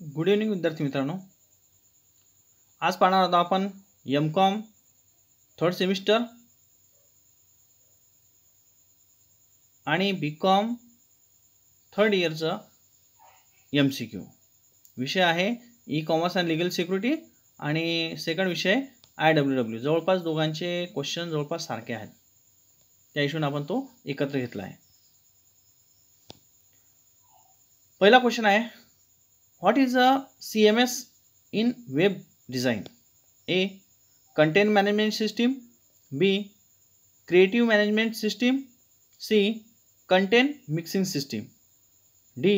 Good evening विद्यार्थी मित्रांनो. आज पाहणार आहोत आपण एम.कॉम थर्ड सेमिस्टर आणि बी.कॉम थर्ड इयरचा MCQ. विषय आहे e commerce and legal security आणि सेकंड विषय IWW. जवळपास दोघांचे क्वेश्चन जवळपास सारखे आहेत, त्या हिशोबाने आपण तो एकत्र घेतला आहे. पहिला क्वेश्चन आहे, what is a CMS in web design? A. Content management system. B. Creative management system. C. Content mixing system. D.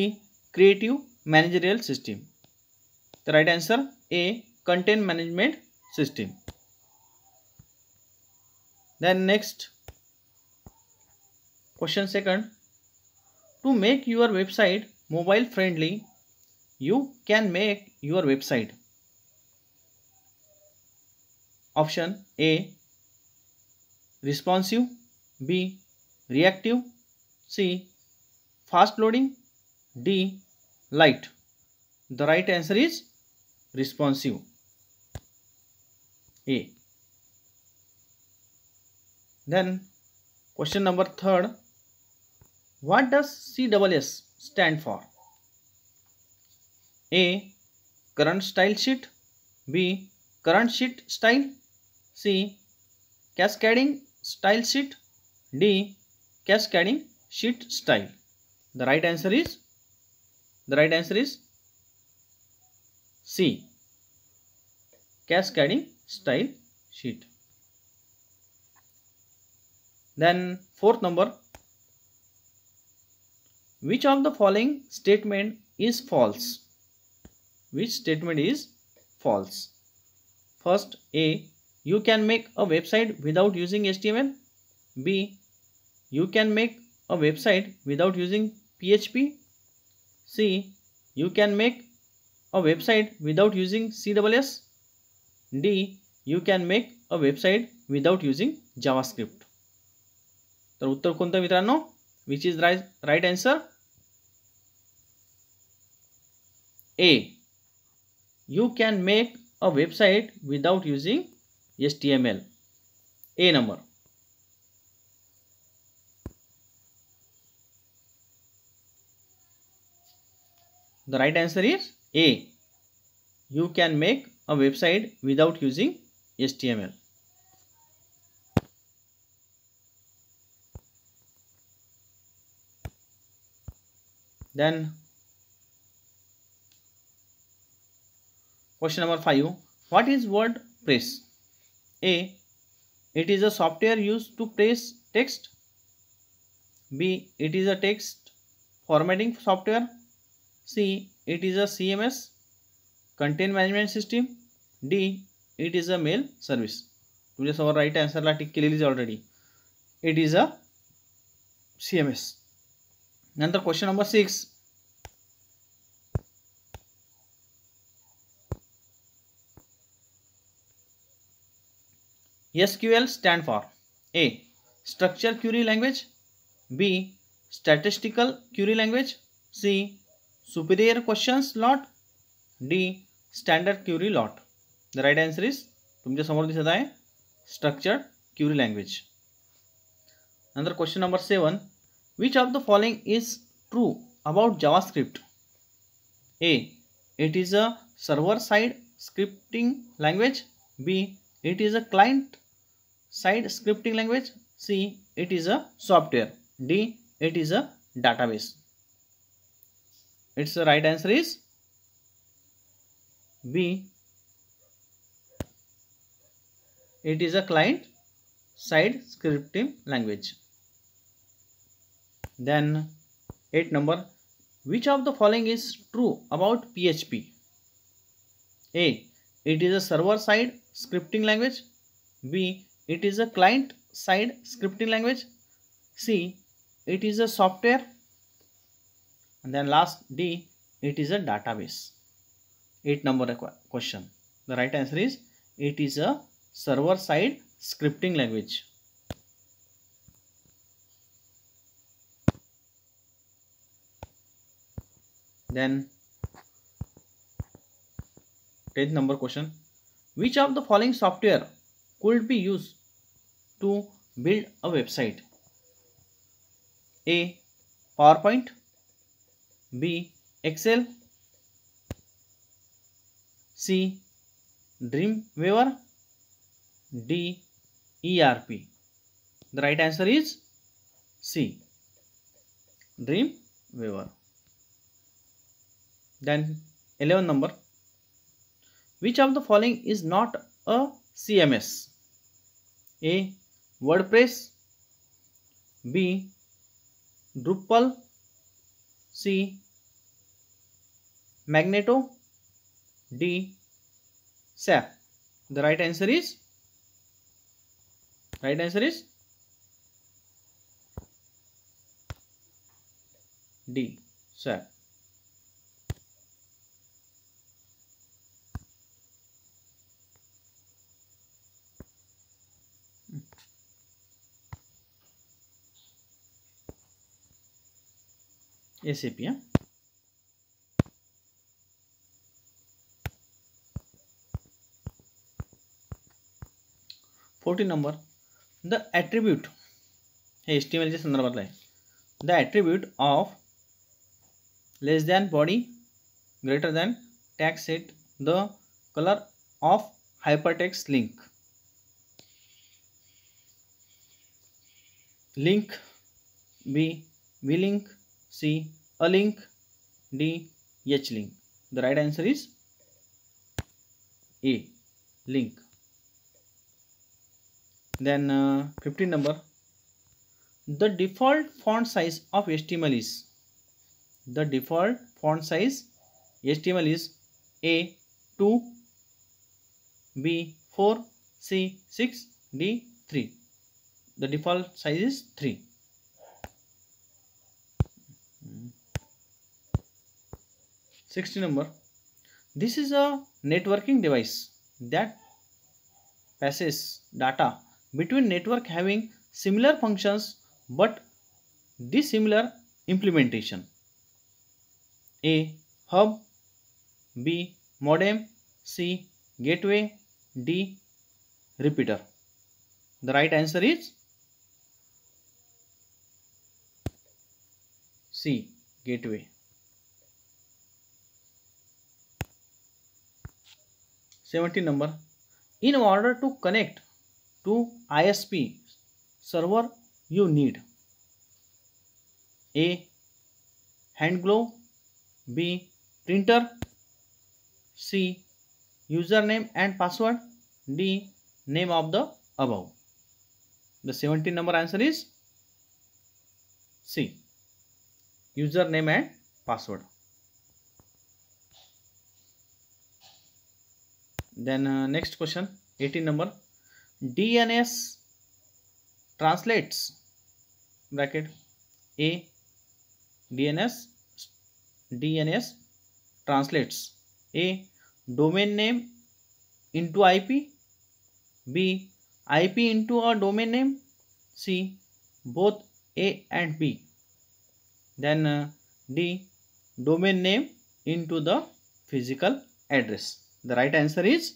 Creative managerial system. The right answer A. Content management system. Then next question second, to make your website mobile friendly, you can make your website. Option A. Responsive. B. Reactive. C. Fast loading. D. Light. The right answer is responsive. A. Then question number third, what does CSS stand for? A. Current style sheet. B. Current sheet style. C. Cascading style sheet. D. Cascading sheet style. The right answer is C. Cascading style sheet. Then fourth number, which of the following statement is false? Which statement is false? First, A. You can make a website without using HTML. B. You can make a website without using PHP. C. You can make a website without using CSS. D. You can make a website without using JavaScript. तर उत्तर कोणतं मित्रांनो? Which is right answer? A. You can make a website without using HTML. A number. The right answer is A. You can make a website without using HTML. Then question number 5, what is WordPress? A. It is a software used to press text. B. It is a text formatting software. C. It is a CMS content management system. D. It is a mail service. तुमच्यासमोर right आन्सरला tick केलेलीच already. It is a CMS. नंतर question number 6, SQL stand for A. Structure query language. B. Statistical query language. C. Superior questions lot. D. Standard query lot. The right answer is तुमच्या समोर दिसत आहे Structured query language. नंतर question number 7, which of the following is true about JavaScript? A. It is a server side scripting language. B. It is a client side scripting language. C. It is a software. D. It is a database. Its right answer is B. It is a client side scripting language. Then 8 number, which of the following is true about PHP? A. It is a server side scripting language. B. It is a client side scripting language. C. It is a software. And then last D. It is a database. 8 number question. The right answer is it is a server side scripting language. Then 10th number question. Which of the following software could be used to build a website? A. PowerPoint, B. Excel, C. Dreamweaver, D. ERP. The right answer is C. Dreamweaver. Then 11 number. Which of the following is not a CMS? A. WordPress, B. Drupal, C. Magneto, D. SAP. The right answer is D. SAP. SAP. Yeah? Fourteen number. The attribute हे HTMLच्या संदर्भातलं आहे. The attribute of less than body greater than tag set the colour of hypertext link. Link, B. V-link, C. A link, D. H-link. The right answer is A. Link. Then 15 number. The default font size of HTML is. The default font size HTML is A. 2, B. 4, C. 6, D. 3. The default size is 3. 16 number. This is a networking device that passes data between network having similar functions but dissimilar implementation. A. Hub, B. Modem, C. Gateway, D. Repeater. The right answer is C. Gateway. 17 number. In order to connect to ISP server, you need A. hand glove, B. printer, C. username and password, D. name of the above. The 17 number answer is C. username and password. Then next question, 18 number. DNS translates bracket A. DNS translates A. domain name into IP, B. IP into a domain name, C. both A and B. Then D. domain name into the physical address. The right answer is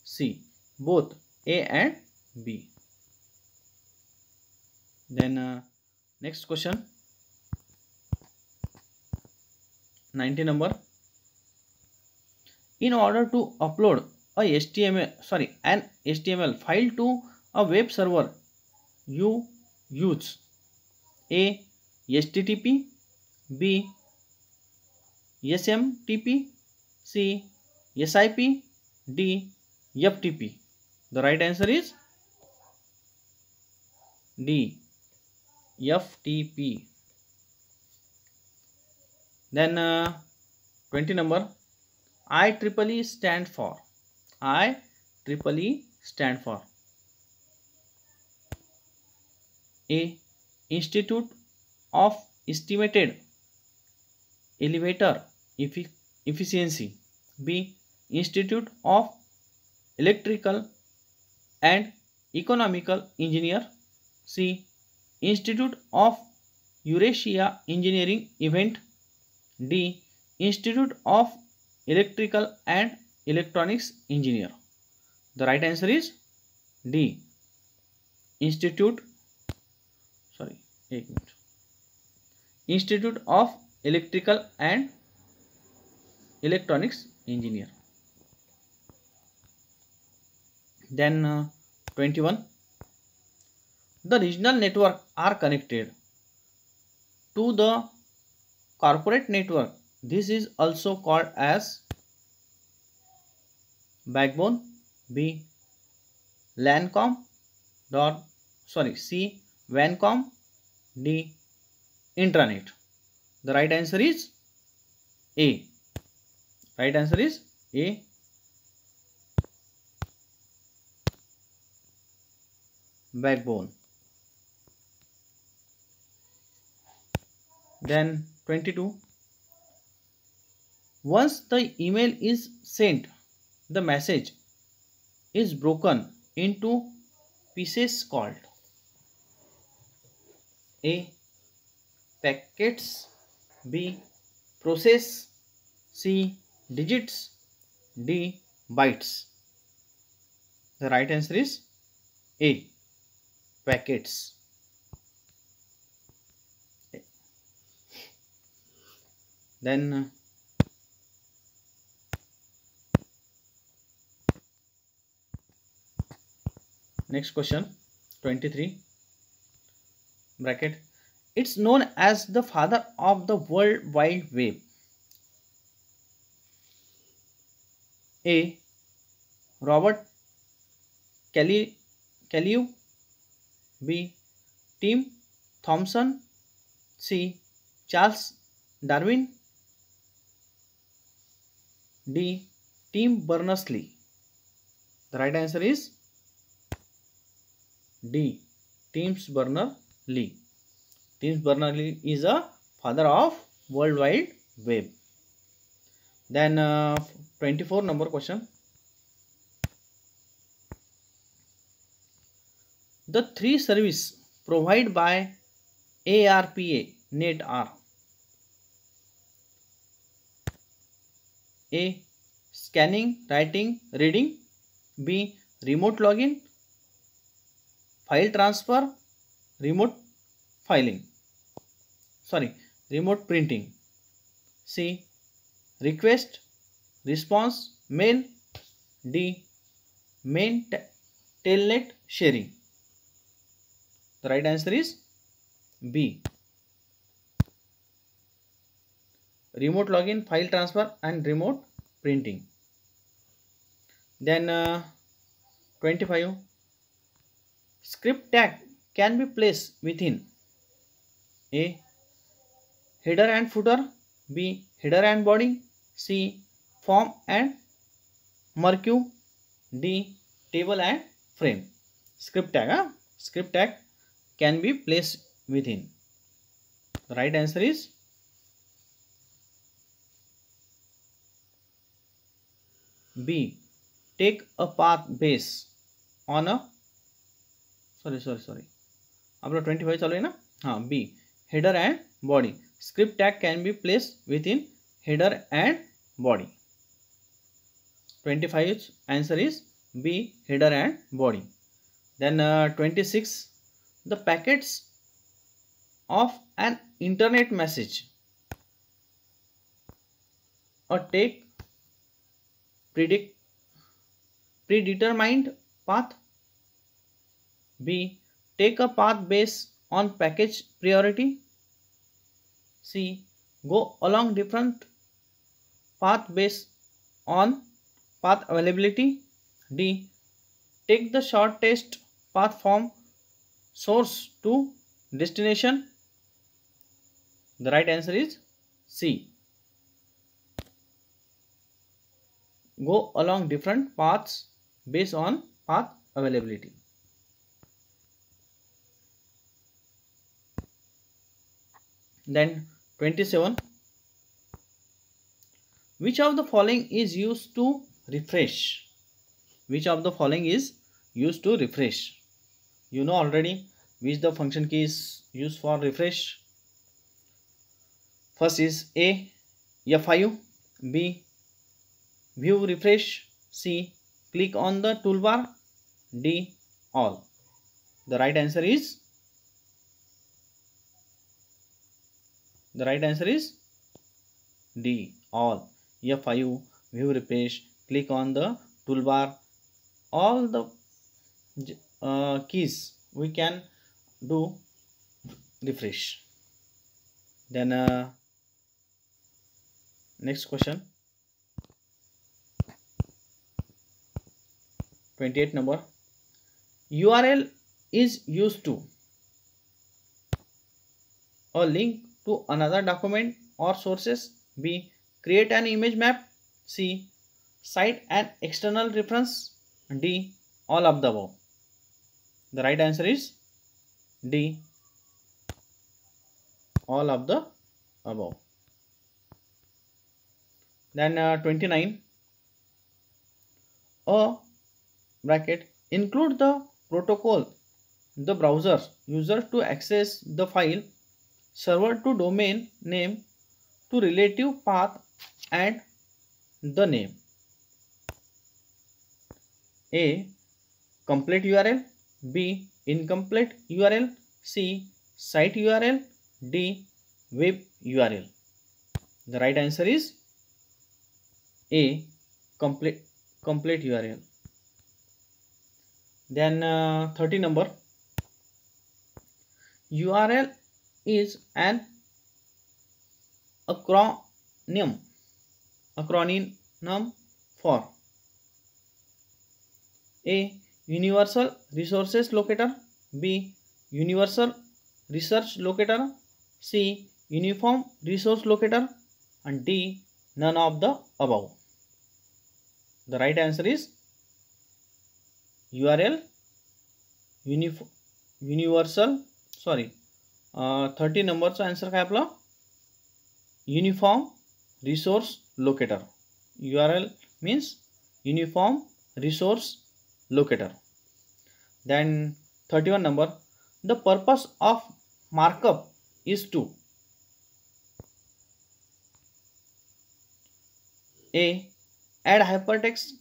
C. both A and B. Then next question, 19 number. In order to upload an HTML file to a web server, you use A. HTTP, B. SMTP, C. SIP, D. FTP. The right answer is D. FTP. Then 20 number. IEEE stand for. IEEE stand for A. Institute of Estimated Elevator Efficiency, B. Institute of Electrical and Economical Engineer, C. Institute of Eurasia Engineering Event, D. Institute of electrical and electronics engineer. The right answer is D. Institute, sorry, Institute of Electrical and Electronics Engineer. Then 21. The regional network are connected to the corporate network. This is also called as backbone. B. LANCOM. C. WANCOM. D. Intranet. The right answer is A. Right answer is A. Backbone. Then 22. Once the email is sent, the message is broken into pieces called A. Packets. B. Process. C. Digits. D. Bytes. The right answer is A. Packets. Then next question, 23 bracket. It's known as the father of the World Wide Web. A. Robert Calliope. B. Tim Thomson. C. Charles Darwin. D. Tim Berners-Lee. The right answer is D. Tim Berners-Lee. Tim Berners-Lee is a father of World Wide Web. Then 24 number question. The three services provided by ARPA net are A. Scanning, writing, reading. B. Remote login, file transfer, remote printing. C. Request, response, mail. D. Main telnet sharing. The right answer is B. Remote login, file transfer and remote printing. Then 25. Script tag can be placed within A. Header and footer. B. Header and body. C. Form and marquee. D. Table and frame. Script tag can be placed within. The right answer is B. Take a path base on a sorry अपना 25 चालू है ना. हाँ, B. Header and body. Script tag can be placed within header and body. 25 answer is B. Header and body. Then 26. The packets of an internet message or take predetermined path. B. Take a path based on package priority. C. Go along different path based on path availability. D. Take the shortest path from source to destination. The right answer is C. Go along different paths based on path availability. Then 27. Which of the following is used to refresh? Which of the following is used to refresh? You know already which the function key is used for refresh. First is A. F5. B. view refresh, C, click on the toolbar, D, all. The right answer is D, all. F5, view refresh, click on the toolbar, all the keys we can do refresh. Then next question, 28 number. URL is used to a link to another document or sources. B, create an image map. C, cite an external reference. D, all of the above. The right answer is D, all of the above. Then 29, a bracket include the protocol the browser user to access the file, server to domain name to relative path and the name. A, complete URL. B, incomplete URL. C, site URL. D, web URL. The right answer is A, complete URL. Then 30 number. URL is an acronym for A, universal resources locator. B, universal research locator. C, uniform resource locator. And D, none of the above. The right answer is URL universal 30 नंबरचा answer काय आपला uniform resource locator. URL means uniform resource locator. Then 31 number, the purpose of markup is to A, add hypertext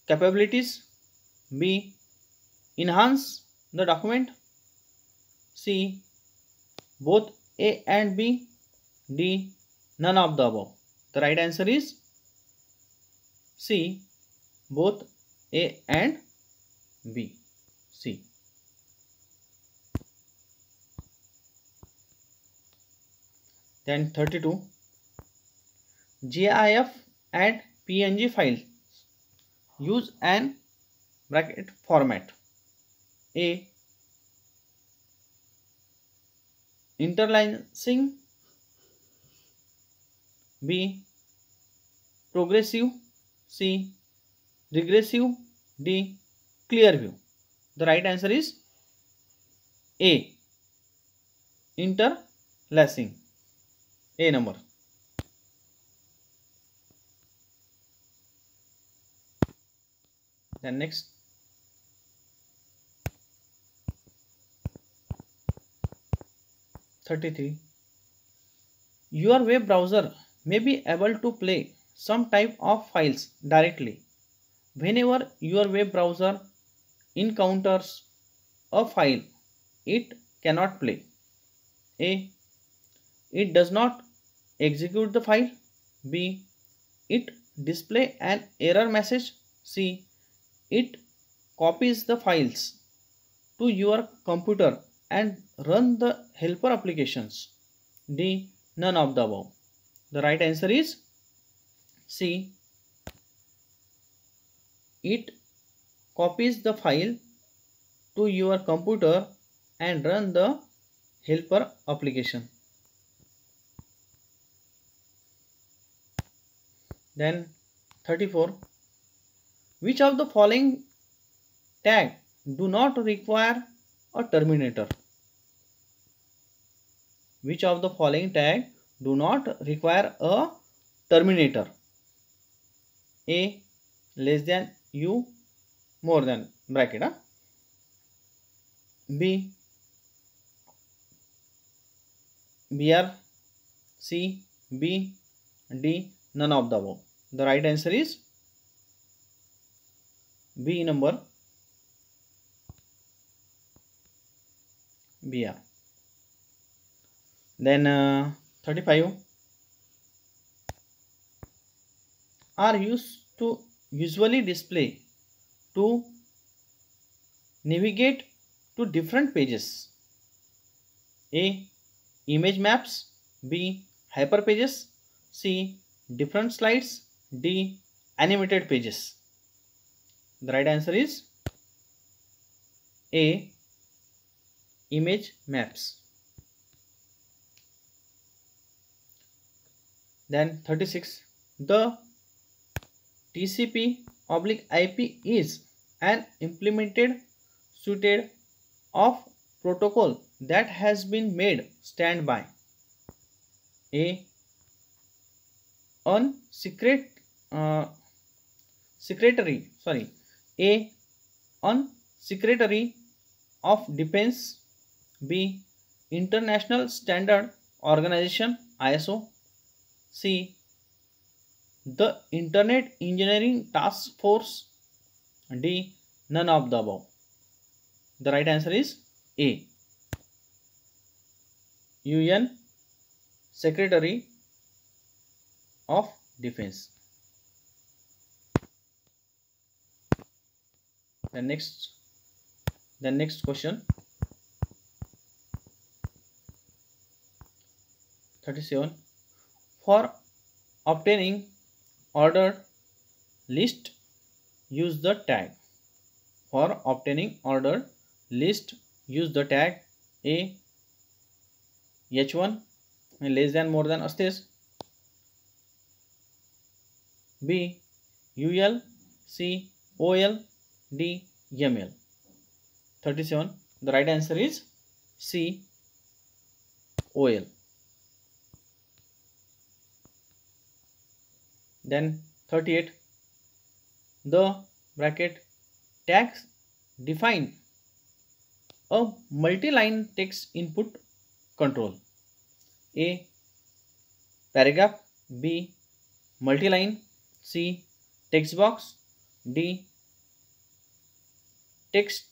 capabilities. B, enhance the document. C, both A and B. D, none of the above. The right answer is C, both A and B. C. Then 32, GIF and PNG files use an bracket format. A, interlacing. B, progressive. C, regressive. D, clear view. The right answer is A, interlacing. A number. Then next, (33). Your web browser may be able to play some type of files directly. Whenever your web browser encounters a file it cannot play. A, it does not execute the file. B, it display an error message. C, it copies the files to your computer and run the helper applications. D, none of the above. The right answer is C, it copies the file to your computer and run the helper application. Then 34, which of the following tag do not require a terminator? Which of the following tag do not require a terminator? A, less than u, more than bracket. B, br. C, B, D, none of the above. The right answer is B number. B, yeah. Then 35 are used to usually display to navigate to different pages. A. Image maps. B. Hyper pages. C. Different slides. D. Animated pages. The right answer is A. Image maps. Then 36. The TCP/IP is an implemented suite of protocol that has been made standby. A. On uh, secretary sorry A. On Secretary of Defense. B. International Standard Organization ISO. C. The Internet Engineering Task Force. D. None of the above. The right answer is A. UN Secretary of Defense. The next question. 37. For obtaining ordered list, use the tag. For obtaining ordered list, use the tag A. H1 less than more than असतेच. B. UL. C. OL. D. ML. 37. The right answer is C. OL. Then 38. The bracket tags define a multi-line text input control. A. Paragraph. B. Multi-line. C. Text box. D. Text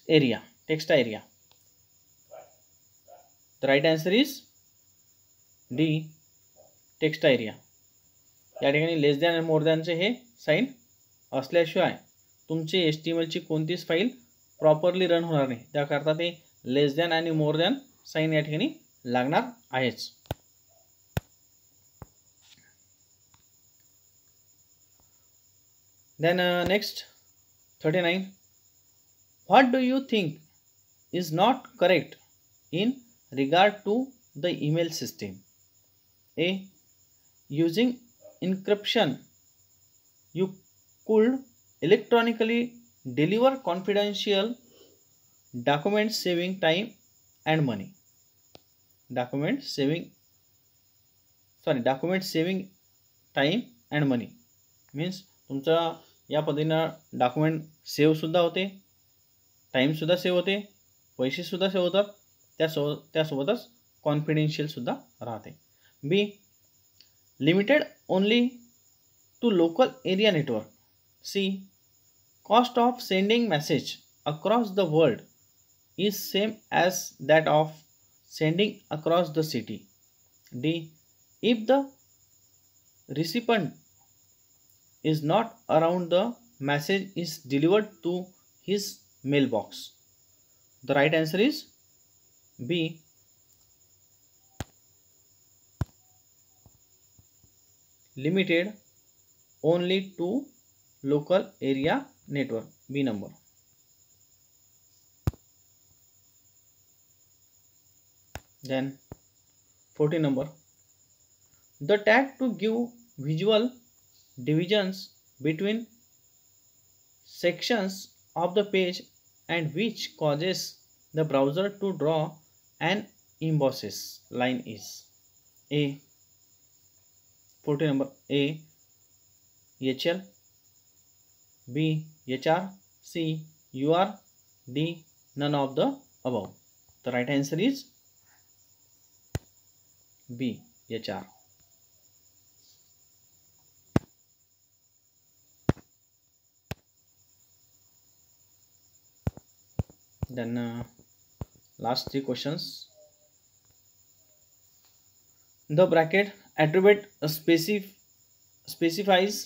area. The right answer is D. Text area. या ठिकाणी less than आणि मोर दॅनचे हे sign असल्याशिवाय तुमची HTML ची कोणतीच file properly run होणार नाही. त्याकरता ते लेस दॅन आणि मोर दॅन साईन या ठिकाणी लागणार आहेच. Then next 39. What do you think is not correct in regard to the email system? A. Using encryption, you could electronically deliver confidential documents, saving time and money. Document saving time and money means तुमचा या पद्धतीनं document save सुद्धा होते, time सुद्धा save होते, पैसे सुद्धा save होतात, त्यासोबतच कॉन्फिडेन्शियल सुद्धा राहते. B. Limited only to local area network. C. Cost of sending message across the world is same as that of sending across the city. D. If the recipient is not around, the message is delivered to his mailbox. The right answer is B. Limited only to local area network. B number. Then 14 number. The tag to give visual divisions between sections of the page and which causes the browser to draw an embossed line is A. 14 number. A. HL. B. HR. C. UR. D. None of the above. The right answer is B. HR. Then last 3 questions. The bracket attribute specifies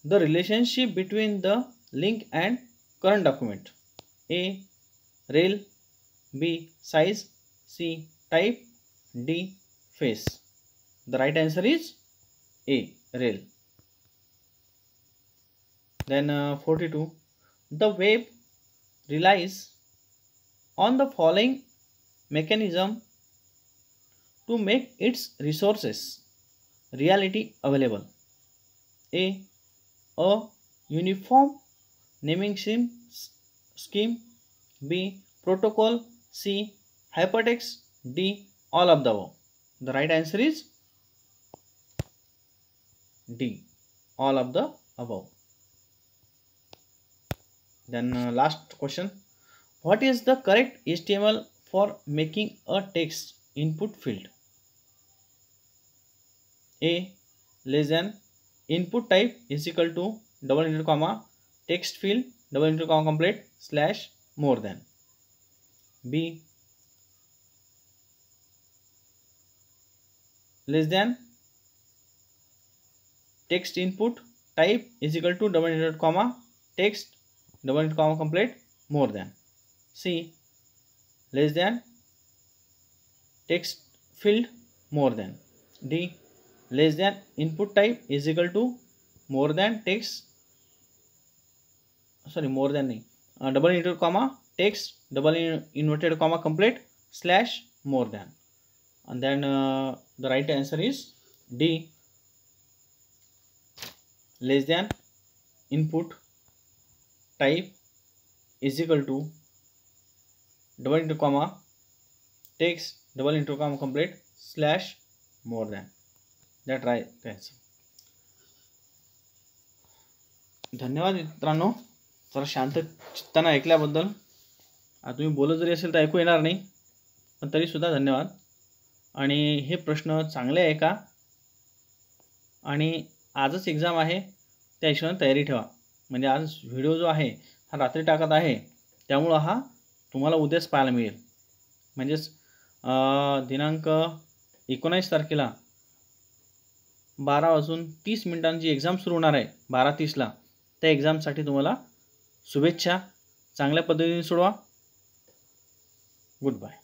the relationship between the link and current document. A. Rel. B. Size. C. Type. D. Face. The right answer is A. Rel. Then 42. The web relies on the following mechanism to make its resources reality available. A. A uniform naming scheme. B. Protocol. C. Hypertext. D. All of the above. The right answer is D. All of the above. Then last question. What is the correct HTML for making a text input field? A. Less than input type is equal to double inverted comma text field double inverted comma complete slash more than. B. Less than text input type is equal to double inverted comma text double inverted comma complete more than. C. Less than text field more than. D. Less than input type is equal to more than text more than double inverted comma text double inverted comma complete slash more than. And then the right answer is D. Less than input type is equal to double inverted comma text double inverted comma complete slash more than. That right answer. धन्यवाद मित्रांनो, जरा शांत चित्ताने ऐकल्याबद्दल. तुम्ही बोलत जरी असेल तर ऐकू येणार नाही, पण तरीसुद्धा धन्यवाद. आणि हे प्रश्न चांगले आहे का, आणि आजच एक्झाम आहे त्या हिशोबाने तयारी ठेवा. म्हणजे आज व्हिडिओ जो आहे हा रात्री टाकत आहे, त्यामुळं हा तुम्हाला उद्याच पाहायला मिळेल. म्हणजेच दिनांक 19 तारखेला 12:30 एक्झाम सुरू होणार आहे 12:30ला. त्या एक्झामसाठी तुम्हाला शुभेच्छा. चांगल्या पद्धतीने सोडवा. Good bye.